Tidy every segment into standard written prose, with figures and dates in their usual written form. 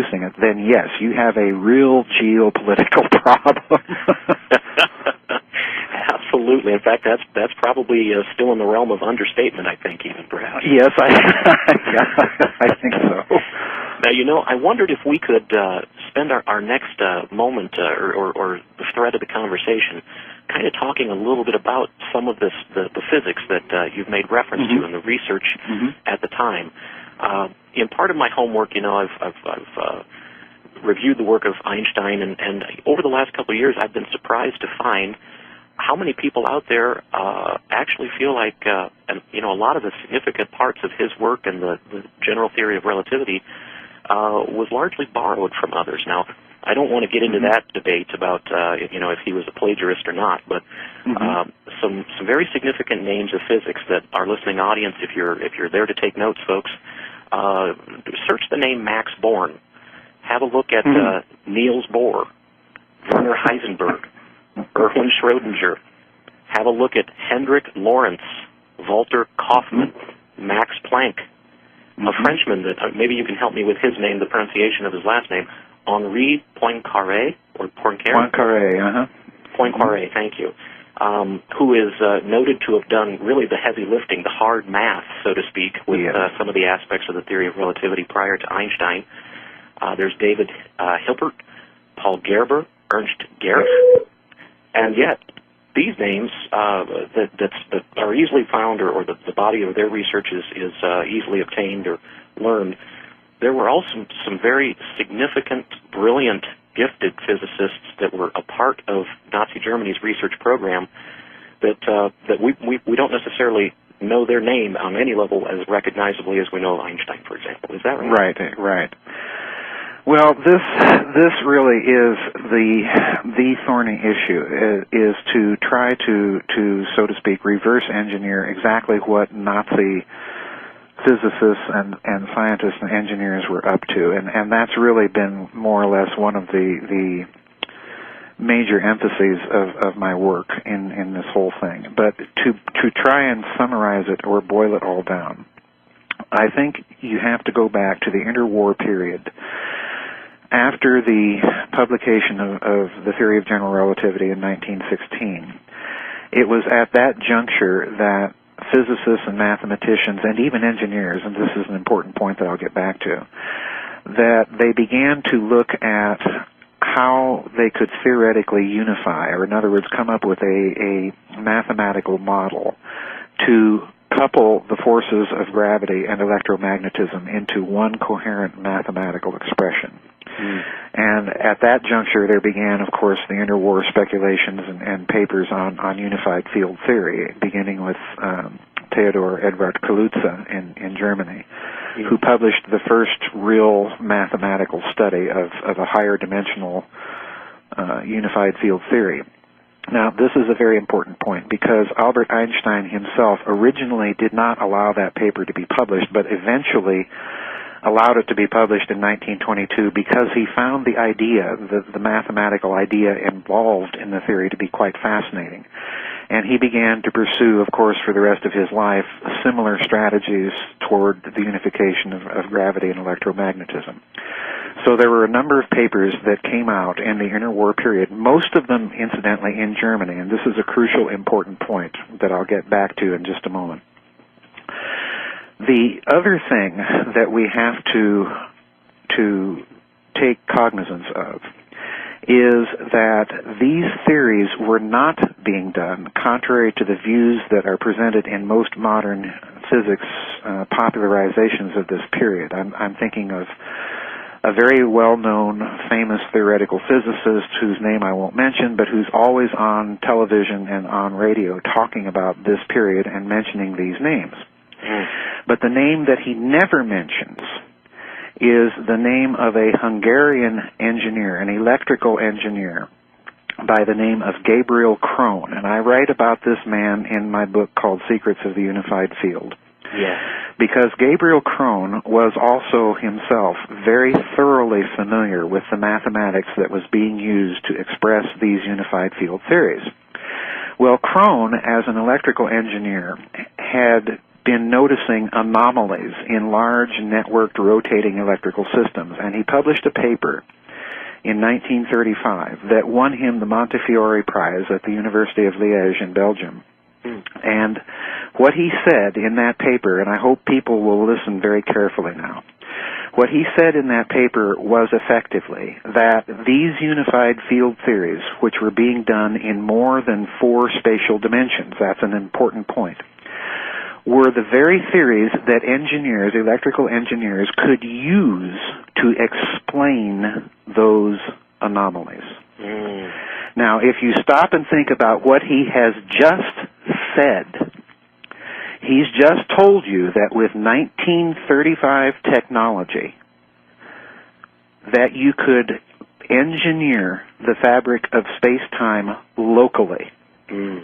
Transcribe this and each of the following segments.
producing it, then yes, you have a real geopolitical problem. Absolutely. In fact, that's probably still in the realm of understatement, I think, even perhaps. Yes, I think so. Now, I wondered if we could spend our next moment or the thread of the conversation kind of talking a little bit about some of the physics that you've made reference to and the research at the time. In part of my homework, I've reviewed the work of Einstein, and over the last couple of years, I've been surprised to find how many people out there actually feel like, a lot of the significant parts of his work and the general theory of relativity was largely borrowed from others. Now, I don't want to get into that debate about, if he was a plagiarist or not, but some very significant names of physics that our listening audience, if you're there to take notes, folks, search the name Max Born. Have a look at Niels Bohr, Werner Heisenberg, Erwin Schrödinger. Have a look at Hendrik Lorentz, Walter Kaufmann, Max Planck, a Frenchman that maybe you can help me with his name, the pronunciation of his last name, Henri Poincaré, or Poincaré? Poincaré, thank you, who is noted to have done really the heavy lifting, the hard math, so to speak, with some of the aspects of the theory of relativity prior to Einstein. There's David Hilbert, Paul Gerber, Ernst Gerth. And yet, these names that are easily found, or the body of their research is easily obtained or learned, there were also some very significant, brilliant, gifted physicists that were a part of Nazi Germany's research program that we don't necessarily know their name on any level as recognizably as we know Einstein, for example. Is that right? Right. Well, this really is the thorny issue, is to try to so to speak, reverse engineer exactly what Nazi physicists and scientists and engineers were up to, and that's really been more or less one of the major emphases of my work in this whole thing. But to try and summarize it or boil it all down, I think you have to go back to the interwar period. After the publication of the theory of general relativity in 1916, it was at that juncture that physicists and mathematicians and even engineers, and this is an important point that I'll get back to, that they began to look at how they could theoretically unify, or in other words, come up with a mathematical model to couple the forces of gravity and electromagnetism into one coherent mathematical expression. And at that juncture, there began, of course, the interwar speculations and papers on unified field theory, beginning with Theodor Edward Kaluza in Germany, who published the first real mathematical study of a higher dimensional unified field theory. Now, this is a very important point, because Albert Einstein himself originally did not allow that paper to be published, but eventually allowed it to be published in 1922 because he found the idea, the mathematical idea involved in the theory, to be quite fascinating. And he began to pursue, of course, for the rest of his life, similar strategies toward the unification of gravity and electromagnetism. So there were a number of papers that came out in the interwar period, most of them, incidentally, in Germany, and this is a crucial, important point that I'll get back to in just a moment. The other thing that we have to take cognizance of is that these theories were not being done contrary to the views that are presented in most modern physics popularizations of this period. I'm thinking of a very well-known, famous theoretical physicist whose name I won't mention, but who's always on television and on radio talking about this period and mentioning these names. But the name that he never mentions is the name of a Hungarian engineer, an electrical engineer, by the name of Gabriel Krohn. And I write about this man in my book called Secrets of the Unified Field. Yes. Because Gabriel Krohn was also himself very thoroughly familiar with the mathematics that was being used to express these unified field theories. Well, Krohn, as an electrical engineer, had been noticing anomalies in large networked rotating electrical systems, and he published a paper in 1935 that won him the Montefiore Prize at the University of Liège in Belgium. And what he said in that paper, and I hope people will listen very carefully now, what he said in that paper was effectively that these unified field theories, which were being done in more than 4 spatial dimensions, that's an important point, were the very theories that engineers, electrical engineers, could use to explain those anomalies. Now, if you stop and think about what he has just said, he's just told you that with 1935 technology, that you could engineer the fabric of space-time locally. Okay.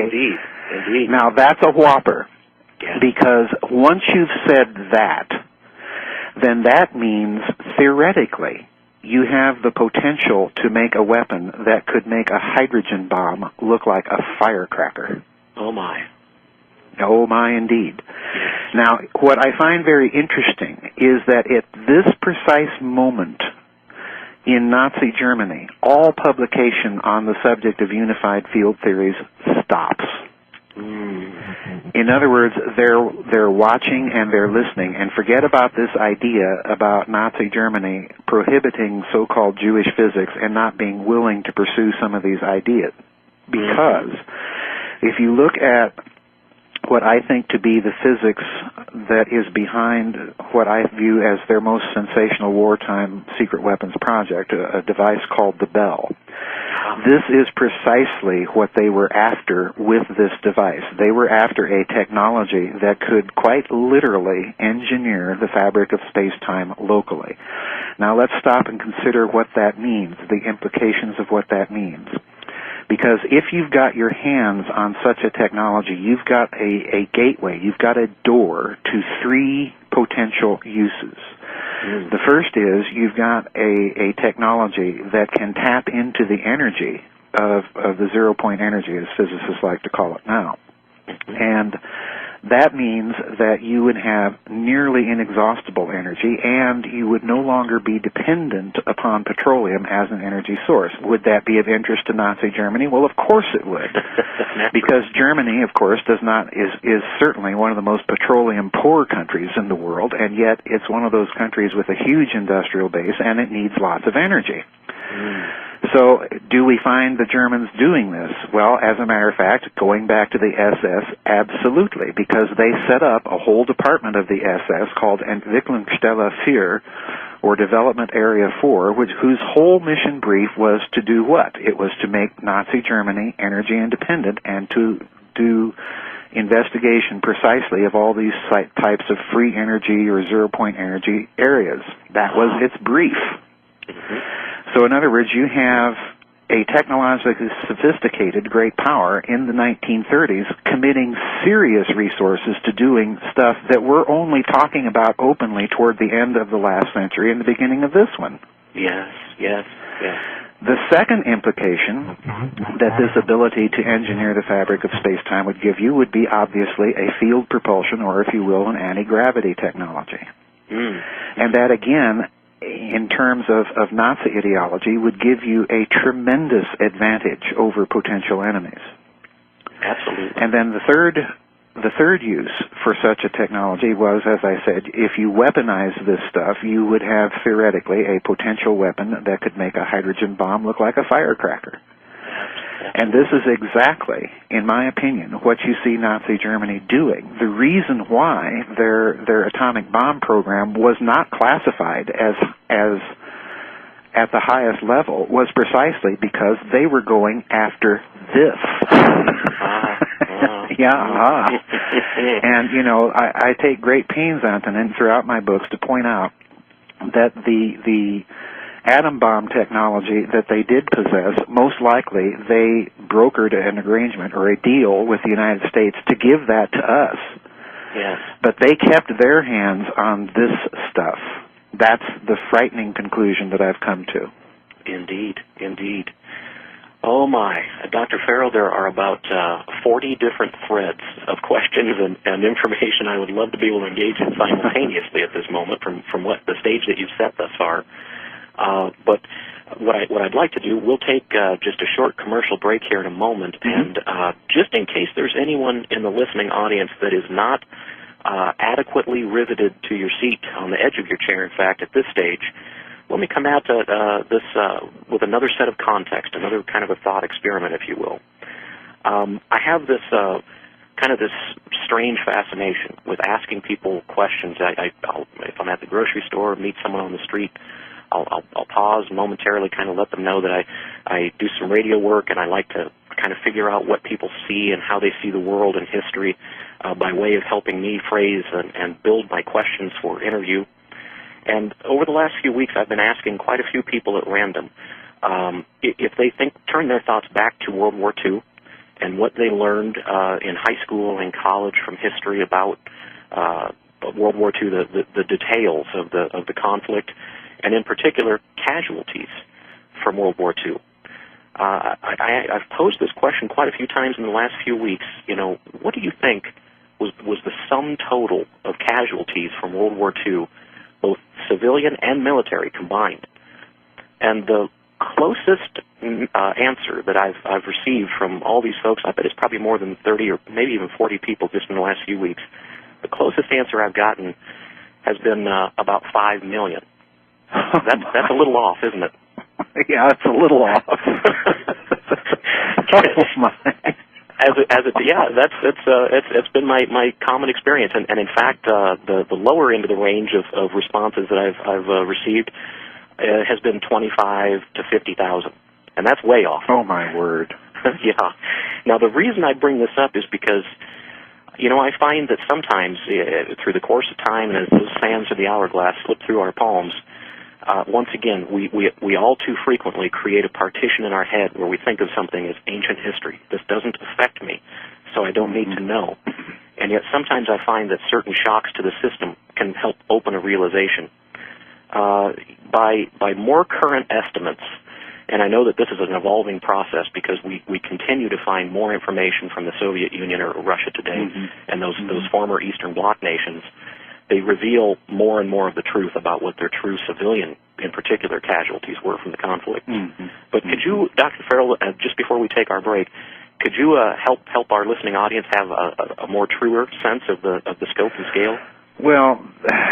Indeed. Now, that's a whopper, because once you've said that, then that means, theoretically, you have the potential to make a weapon that could make a hydrogen bomb look like a firecracker. Oh, my. Oh, my, indeed. Now, what I find very interesting is that at this precise moment in Nazi Germany, all publication on the subject of unified field theories stops. In other words, they're watching and they're listening, and forget about this idea about Nazi Germany prohibiting so-called Jewish physics and not being willing to pursue some of these ideas. Because if you look at what I think to be the physics that is behind what I view as their most sensational wartime secret weapons project, a device called the Bell. This is precisely what they were after with this device. They were after a technology that could quite literally engineer the fabric of space-time locally. Now let's stop and consider what that means, the implications of what that means. Because if you've got your hands on such a technology, you've got a gateway, you've got a door to 3 potential uses. The first is you've got a technology that can tap into the energy of the zero-point energy, as physicists like to call it now. And that means that you would have nearly inexhaustible energy, and you would no longer be dependent upon petroleum as an energy source. Would that be of interest to Nazi Germany? Well, of course it would. Because Germany, of course, is certainly one of the most petroleum-poor countries in the world, and yet it's one of those countries with a huge industrial base, and it needs lots of energy. So do we find the Germans doing this? Well, as a matter of fact, going back to the SS, absolutely, because they set up a whole department of the SS called Entwicklungsstelle 4, or Development Area 4, whose whole mission brief was to do what? It was to make Nazi Germany energy independent and to do investigation precisely of all these types of free energy or zero-point energy areas. That was its brief. So in other words, you have a technologically sophisticated great power in the 1930s committing serious resources to doing stuff that we're only talking about openly toward the end of the last century and the beginning of this one. Yes. The second implication that this ability to engineer the fabric of space-time would give you would be obviously a field propulsion, or if you will, an anti-gravity technology. And that, again, in terms of Nazi ideology, would give you a tremendous advantage over potential enemies. Absolutely. And then the third use for such a technology was, as I said, if you weaponize this stuff, you would have theoretically a potential weapon that could make a hydrogen bomb look like a firecracker. And this is exactly, in my opinion, what you see Nazi Germany doing. The reason why their atomic bomb program was not classified as at the highest level was precisely because they were going after this. And, you know, I take great pains, Antonin, throughout my books to point out that the atom bomb technology that they did possess, most likely they brokered an arrangement or a deal with the United States to give that to us. Yes. But they kept their hands on this stuff. That's the frightening conclusion that I've come to. Indeed. Oh my, Dr. Farrell, there are about 40 different threads of questions and information I would love to be able to engage in simultaneously at this moment from what the stage that you've set thus far. But what I'd like to do, we'll take just a short commercial break here in a moment, and just in case there's anyone in the listening audience that is not adequately riveted to your seat on the edge of your chair, in fact, at this stage, let me come at this with another set of context, another kind of a thought experiment, if you will. I have this kind of this strange fascination with asking people questions. If I'm at the grocery store, meet someone on the street, I'll pause momentarily, kind of let them know that I do some radio work, and I like to kind of figure out what people see and how they see the world and history by way of helping me phrase and build my questions for interview. And over the last few weeks, I've been asking quite a few people at random if they turn their thoughts back to World War II and what they learned in high school and college from history about World War II, the details of the conflict, and in particular casualties from World War II. I've posed this question quite a few times in the last few weeks. You know, what do you think was the sum total of casualties from World War II, both civilian and military combined? And the closest answer that I've received from all these folks, I bet it's probably more than 30 or maybe even 40 people just in the last few weeks, the closest answer I've gotten has been about 5 million. That's a little off, isn't it? Yeah, it's a little off. Oh my! It's been my common experience, and in fact, the lower end of the range of responses that I've received has been 25 to 50,000, and that's way off. Oh my word! Yeah. Now the reason I bring this up is because, you know, I find that sometimes through the course of time, and as those sands of the hourglass slip through our palms, once again, we all too frequently create a partition in our head where we think of something as ancient history. This doesn't affect me, so I don't need to know. And yet sometimes I find that certain shocks to the system can help open a realization. By more current estimates, and I know that this is an evolving process because we continue to find more information from the Soviet Union or Russia today and those former Eastern Bloc nations. They reveal more and more of the truth about what their true civilian, in particular, casualties were from the conflict. But could you, Dr. Farrell, just before we take our break, could you help our listening audience have a more truer sense of the scope and scale? Well,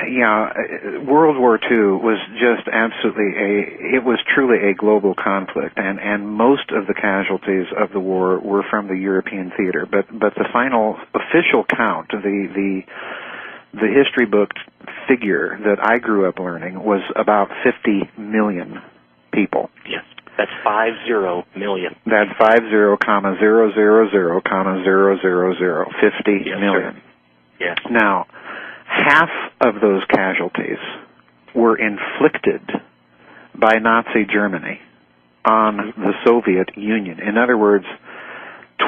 yeah, World War II was just absolutely it was truly a global conflict, and most of the casualties of the war were from the European theater. But the final official count, the history book figure that I grew up learning was about 50 million people. Yes, that's 50 million. That's 50,000,000, 50 million. Sir. Yes. Now, half of those casualties were inflicted by Nazi Germany on the Soviet Union. In other words,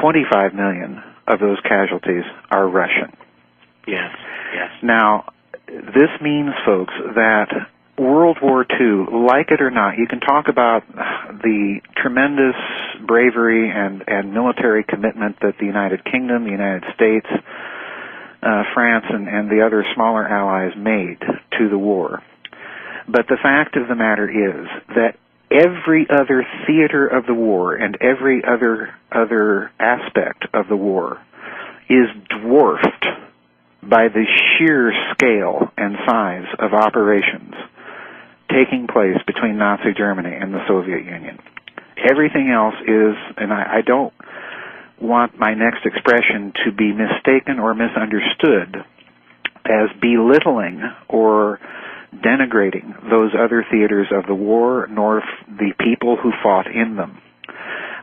25 million of those casualties are Russian. Yes, yes. Now, this means, folks, that World War II, like it or not, you can talk about the tremendous bravery and military commitment that the United Kingdom, the United States, France, and the other smaller allies made to the war. But the fact of the matter is that every other theater of the war and every other aspect of the war is dwarfed by the sheer scale and size of operations taking place between Nazi Germany and the Soviet Union. Everything else is, and I don't want my next expression to be mistaken or misunderstood as belittling or denigrating those other theaters of the war, nor the people who fought in them.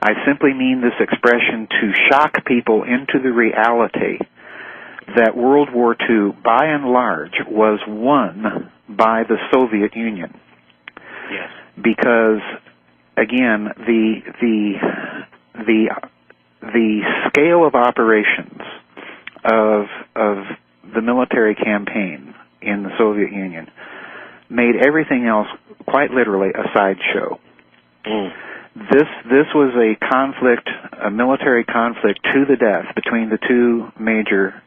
I simply mean this expression to shock people into the reality that World War II, by and large, was won by the Soviet Union. Yes. Because, again, the scale of operations of the military campaign in the Soviet Union made everything else quite literally a sideshow. this was a conflict, a military conflict to the death between the two major